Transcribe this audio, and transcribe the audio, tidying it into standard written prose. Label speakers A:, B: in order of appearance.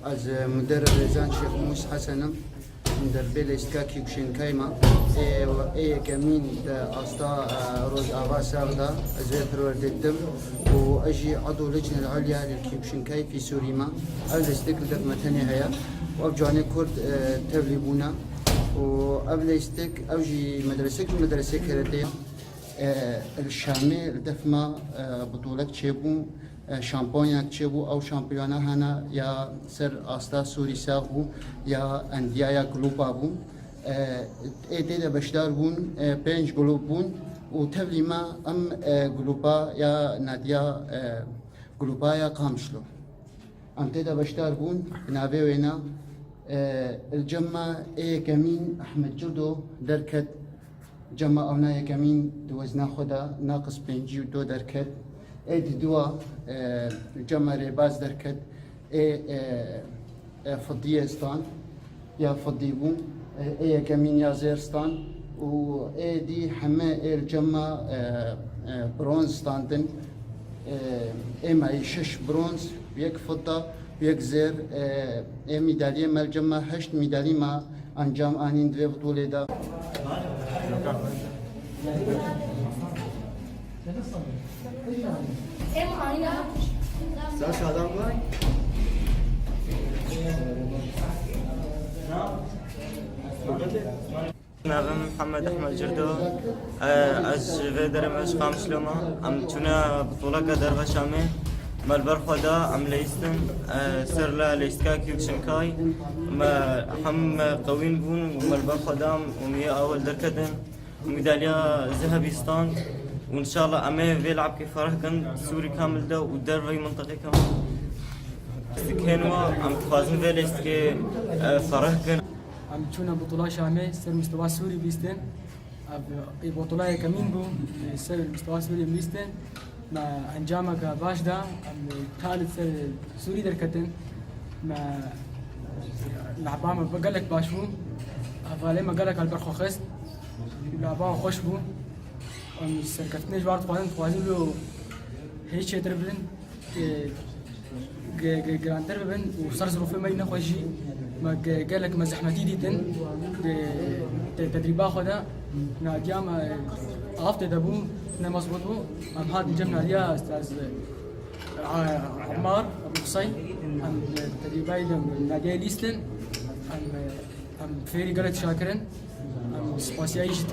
A: از مدرب رزان شيخ موسى حسن مدرب الاستكا كيكشن كايما اي كمين استا روز ابا ساغدا زيت روردتم واجي عضو اللجنه العليا للكيكشن كاي في سوريما الاستك دقمتني هيا وابجاني كرد تبليبونا وقبل استك اوجي مدرسه كرديه الشامي الدفما بطولة تشيبو شامبيونات تشيبو أو شامبيونا هنا يا سر أستا سوري ساغو يا أنديا يا جلوبا بون إيدي بشدار بون بينج جلوب بون وتبلي ما أم جلوبا يا ناديا جلوبا يا قامشلو أم تيدا بشدار بون نابي وينا الجمع إيه كمين أحمد جودو دركت جمع أونا يكمين دوزنا خدا ناقص بنجي ودو دركت ايد دوا جمع ريباز دركت فضية ستان يا فضيبون كمين يا زيرستان و دي حما الجمع برونز ستاندن ما شش برونز بيك فضة بيك زير ميدالية ما الجمع هشت ميدالية ما انجام انين دوي بطولة دا
B: أنا محمد أحمد جردو از فيدر مش خامس لما أم تونا بطولة قدر بشامي مال برخدا أم ليستن سر لا ليستكا كيوكشنكاي ما هم قوين بون ومال برخدا ومية أول دركدن وميدالية ذهبيستان وإن شاء الله أمي بيلعب كيف فرهكن سوري كامل ده ودربي منطقي كامل كانوا أم تفازن فيليستكي فرهكن
C: عم تشونا بطولة شامي سر مستوى سوري بيستن بطولة كمين بو سر مستوى سوري بيستن ما انجامك باش دا ثالث سر سوري دركتن ما لعبام بقلك باشبو هفالي ما قالك البرخو خست لعبام خوش بو سركتني جوار توازن له هيك شيء دربلن جران دربن وصار ظروف ما ينخوشي ما قالك ما زحمتي ديتن تدريبا خدا ناديا ما عرفت دبو مظبوطو ام هاد الجمع ناديا استاذ عمار ابو قصي ام تدريباي ناديا ليستن ام فيري قالت شاكرن ام سباسي اي شيء